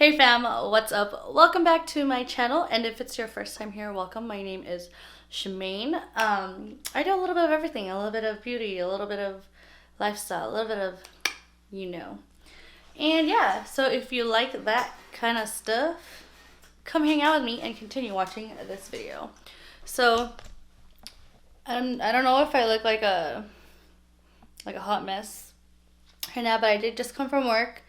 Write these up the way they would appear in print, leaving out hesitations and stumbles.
Hey fam, what's up? Welcome back to my channel, and if it's your first time here, welcome. My name is Shemaine. I do a little bit of everything, a little bit of beauty, a little bit of lifestyle, a little bit of, And yeah, so if you like that kind of stuff, come hang out with me and continue watching this video. So, I don't know if I look like a hot mess right now, but I did just come from work.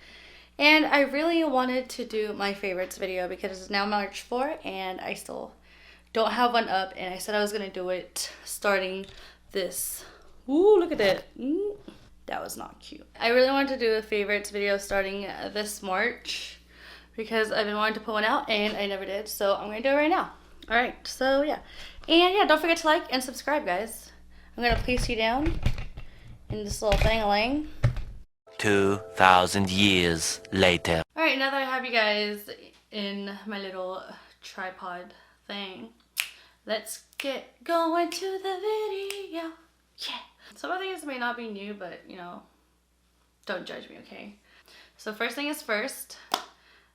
And I really wanted to do my favorites video because it's now March 4 and I still don't have one up, and I said I was going to do it starting this. Ooh, look at that. That was not cute. I really wanted to do a favorites video starting this March because I've been wanting to put one out and I never did, so I'm going to do it right now. Alright, so yeah. And yeah, don't forget to like and subscribe, guys. I'm going to place you down in this little thing-a-lang. 2,000 years later. Alright, now that I have you guys in my little tripod thing, let's get going to the video. Yeah. Some of these may not be new, but don't judge me, okay? So first thing is first.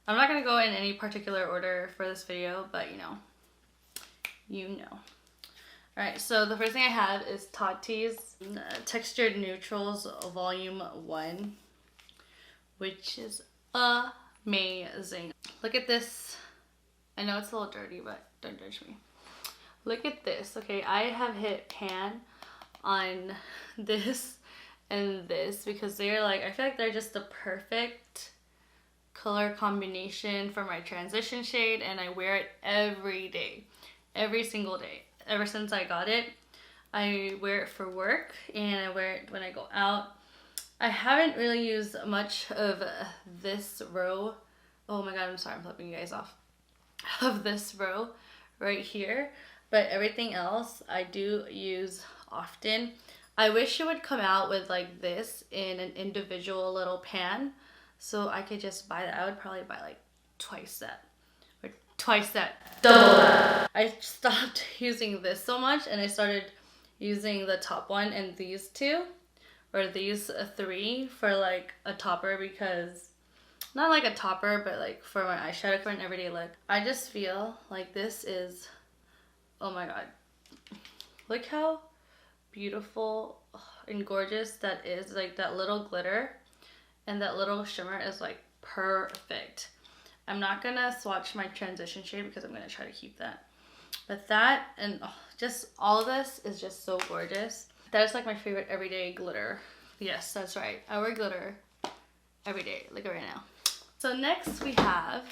I'm not going to go in any particular order for this video, but you know. Alright, so the first thing I have is Tati's Textured Neutrals Volume 1, which is amazing. Look at this. I know it's a little dirty, but don't judge me. Look at this, okay? I have hit pan on this and this because they're like, I feel like they're just the perfect color combination for my transition shade, and I wear it every day, every single day. Ever since I got it, I wear it for work and I wear it when I go out. I haven't really used much of this row. Oh my god, I'm sorry, I'm flipping you guys off. Of this row right here. But everything else I do use often. I wish it would come out with like this in an individual little pan, so I could just buy that. I would probably buy like twice that. Double that. I stopped using this so much and I started using the top one and these two, or these three, for like a topper, because not like a topper, but like for my eyeshadow for an everyday look. I just feel like this is, oh my god, look how beautiful and gorgeous that is. Like that little glitter and that little shimmer is like perfect. I'm not gonna swatch my transition shade because I'm gonna try to keep that. But that and just all of this is just so gorgeous. That is like my favorite everyday glitter. Yes, that's right. I wear glitter every day, like right now. So next we have,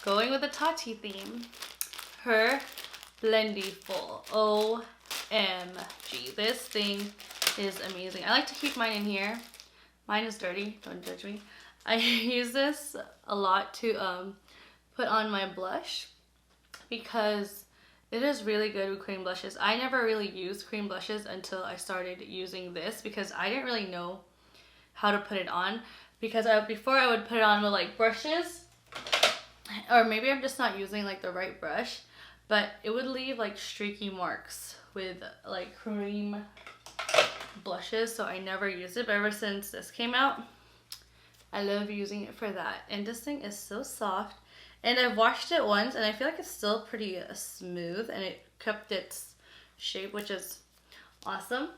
going with the Tati theme, her Blendiful. OMG. This thing is amazing. I like to keep mine in here. Mine is dirty, don't judge me. I use this a lot to put on my blush because it is really good with cream blushes. I never really used cream blushes until I started using this because I didn't really know how to put it on, because before I would put it on with like brushes, or maybe I'm just not using like the right brush, but it would leave like streaky marks with like cream blushes, so I never used it. But ever since this came out, I love using it for that. And this thing is so soft. And I've washed it once and I feel like it's still pretty smooth and it kept its shape, which is awesome.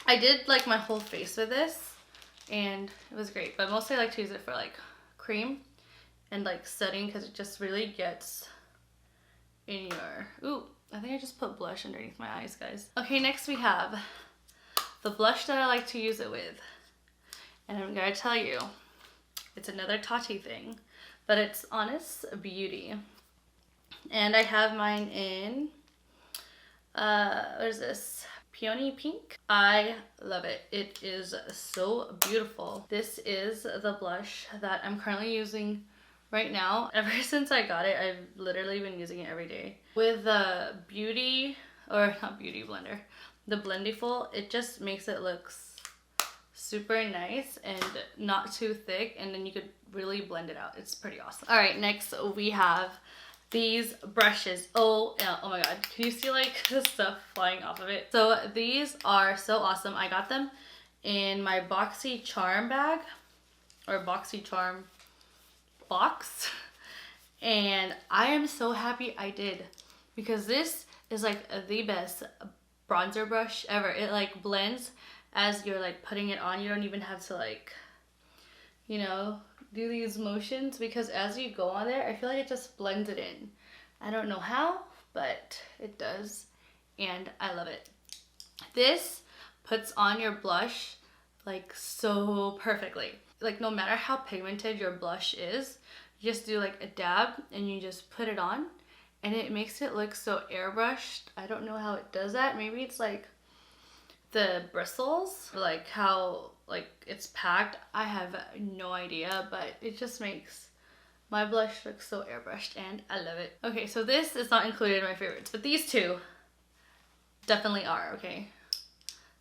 I did like my whole face with this and it was great. But mostly I like to use it for like cream and like setting, because it just really gets in your... Ooh, I think I just put blush underneath my eyes, guys. Okay, next we have the blush that I like to use it with. And I'm gonna tell you, it's another Tati thing, but it's Honest Beauty. And I have mine in, what is this? Peony Pink. I love it. It is so beautiful. This is the blush that I'm currently using right now. Ever since I got it, I've literally been using it every day. With the Beauty, or not Beauty Blender, the Blendiful, it just makes it look super nice and not too thick, and then you could really blend it out. It's pretty awesome. All right, next we have these brushes. Oh my god, can you see like the stuff flying off of it? So these are so awesome. I got them in my Boxy Charm bag, or Boxy Charm box. And I am so happy I did, because this is like the best bronzer brush ever. It like blends as you're like putting it on. You don't even have to like, you know, do these motions, because as you go on there, I feel like it just blends it in. I don't know how, but it does, and I love it. This puts on your blush like so perfectly. Like no matter how pigmented your blush is, you just do like a dab and you just put it on, and it makes it look so airbrushed. I don't know how it does that. Maybe it's like the bristles, like how like it's packed. I have no idea, but it just makes my blush look so airbrushed, and I love it. Okay, so this is not included in my favorites, but these two definitely are, okay?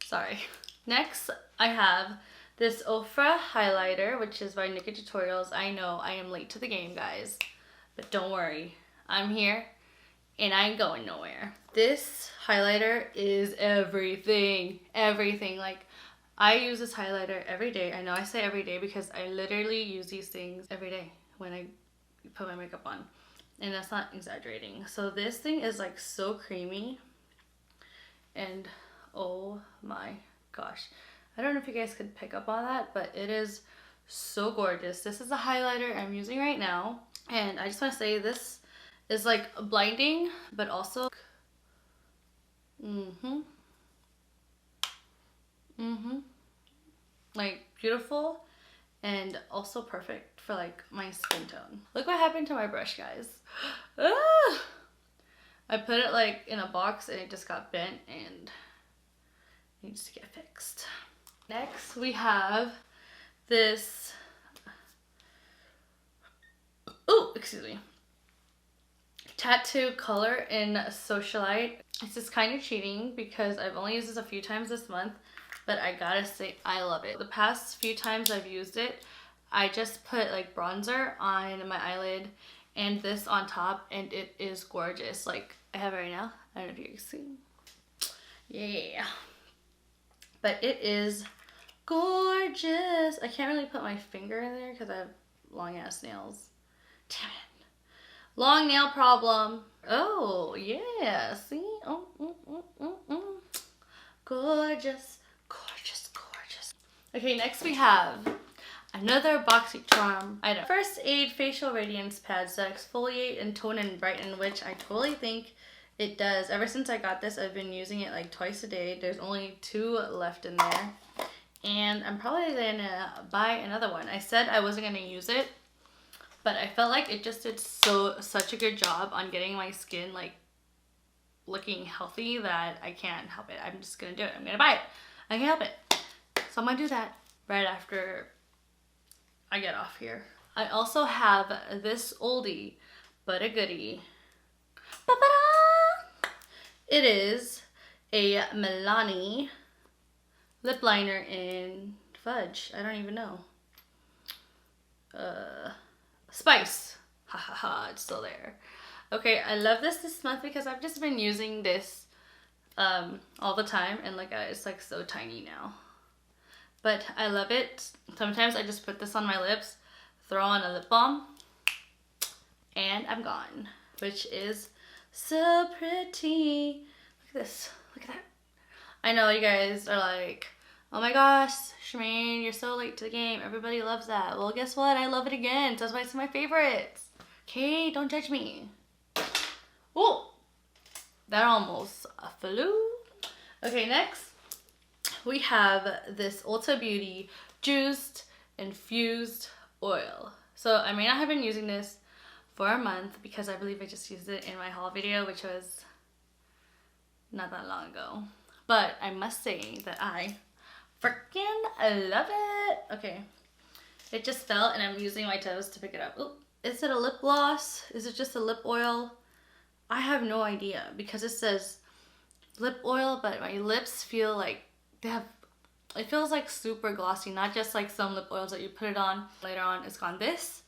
Sorry. Next, I have this Ofra highlighter, which is by Nikkie Tutorials. I know I am late to the game, guys, but don't worry. I'm here, and I ain't going nowhere. This highlighter is everything. Everything. Like, I use this highlighter every day. I know I say every day because I literally use these things every day when I put my makeup on, and that's not exaggerating. So this thing is like so creamy, and oh my gosh, I don't know if you guys could pick up on that, but it is so gorgeous. This is the highlighter I'm using right now, and I just want to say this is like blinding, but also like beautiful, and also perfect for like my skin tone. Look what happened to my brush, guys. Ah! I put it like in a box and it just got bent and needs to get fixed. Next we have this, oh, excuse me, Tattoo Color in Socialite. This is kind of cheating because I've only used this a few times this month, but I gotta say I love it. The past few times I've used it, I just put like bronzer on my eyelid and this on top, and it is gorgeous. Like I have it right now. I don't know if you can see. Yeah. But it is gorgeous. I can't really put my finger in there because I have long ass nails. Damn it. Long nail problem. Oh, yeah. See? Oh, gorgeous. Gorgeous, gorgeous. Okay, next we have another BoxyCharm item. First Aid Facial Radiance Pads that exfoliate and tone and brighten, which I totally think it does. Ever since I got this, I've been using it like twice a day. There's only 2 left in there, and I'm probably gonna buy another one. I said I wasn't gonna use it, but I felt like it just did such a good job on getting my skin like looking healthy that I can't help it. I'm just gonna do it. I'm gonna buy it. I can't help it. So I'm gonna do that right after I get off here. I also have this oldie but a goodie. Ba-ba-da! It is a Milani lip liner in fudge. I don't even know. Spice. Ha ha ha, it's still there. Okay, I love this month because I've just been using this all the time, and like it's like so tiny now. But I love it. Sometimes I just put this on my lips, throw on a lip balm, and I'm gone. Which is so pretty. Look at this. Look at that. I know you guys are like, oh my gosh, Shermaine, you're so late to the game. Everybody loves that. Well, guess what? I love it again. So that's why it's my favorites. Okay, don't judge me. Oh, that almost flew. Okay, next we have this Ulta Beauty Juiced Infused Oil. So I may not have been using this for a month because I believe I just used it in my haul video, which was not that long ago. But I must say that I freaking love it. Okay, it just fell and I'm using my toes to pick it up. Ooh, is it a lip gloss? Is it just a lip oil? I have no idea because it says lip oil, but my lips feel like they have, it feels like super glossy, not just like some lip oils that you put it on, later on it's gone. This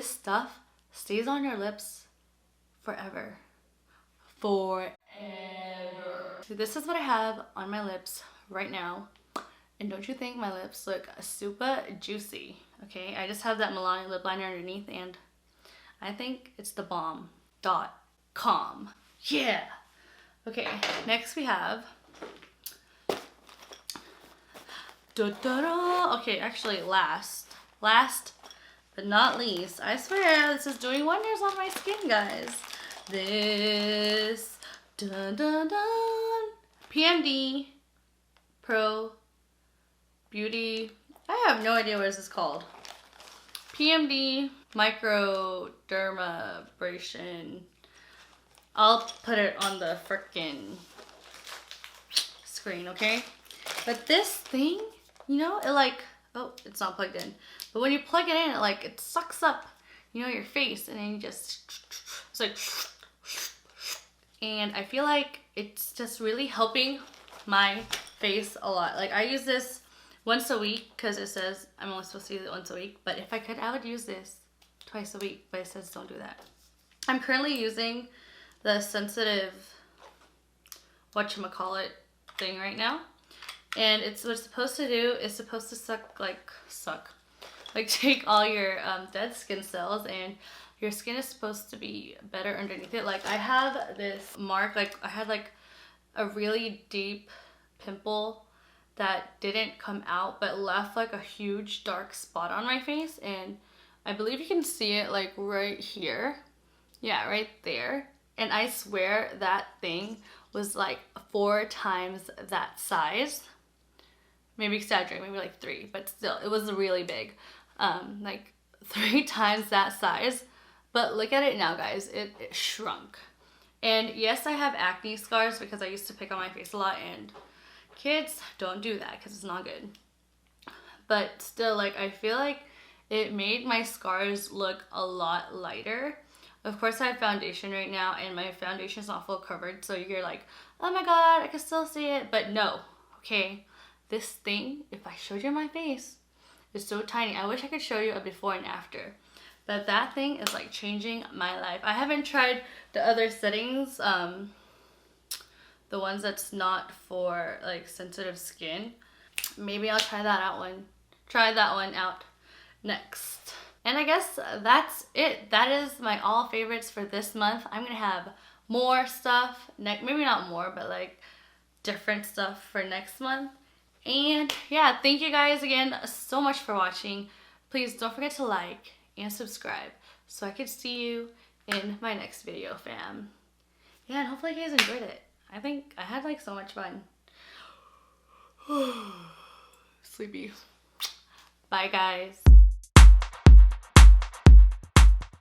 stuff stays on your lips forever. Forever. So this is what I have on my lips right now. And don't you think my lips look super juicy? Okay, I just have that Milani lip liner underneath, and I think it's the bomb.com. Yeah. Okay, next we have. Okay, actually, last but not least, I swear this is doing wonders on my skin, guys. This PMD Pro Beauty. I have no idea what this is called. PMD Microdermabrasion. I'll put it on the frickin' screen, okay? But this thing, you know, it like, oh, it's not plugged in. But when you plug it in, it sucks up, you know, your face, and then you just, it's like, and I feel like it's just really helping my face a lot. Like, I use this once a week because it says I'm only supposed to use it once a week. But if I could, I would use this twice a week, but it says don't do that. I'm currently using the Sensitive whatchamacallit thing right now. And it's what it's supposed to do is supposed to take all your dead skin cells, and your skin is supposed to be better underneath it. Like, I have this mark, like I had like a really deep pimple that didn't come out but left like a huge dark spot on my face, and I believe you can see it like right here. Yeah, right there. And I swear that thing was like 4 times that size. Maybe exaggerating, maybe like 3, but still, it was really big. Like 3 times that size. But look at it now, guys. It shrunk. And yes, I have acne scars because I used to pick on my face a lot, and kids, don't do that because it's not good. But still, like, I feel like it made my scars look a lot lighter. Of course, I have foundation right now, and my foundation is not full covered, so you're like, oh my god, I can still see it. But no, okay? This thing, if I showed you my face, is so tiny. I wish I could show you a before and after. But that thing is like changing my life. I haven't tried the other settings, the ones that's not for like sensitive skin. Maybe I'll try that one out next. And I guess that's it. That is my all favorites for this month. I'm gonna have more stuff maybe not more, but like different stuff for next month. And yeah, thank you guys again so much for watching. Please don't forget to like and subscribe so I could see you in my next video, fam. Yeah, and hopefully you guys enjoyed it. I think I had like so much fun. Sleepy. Bye, guys.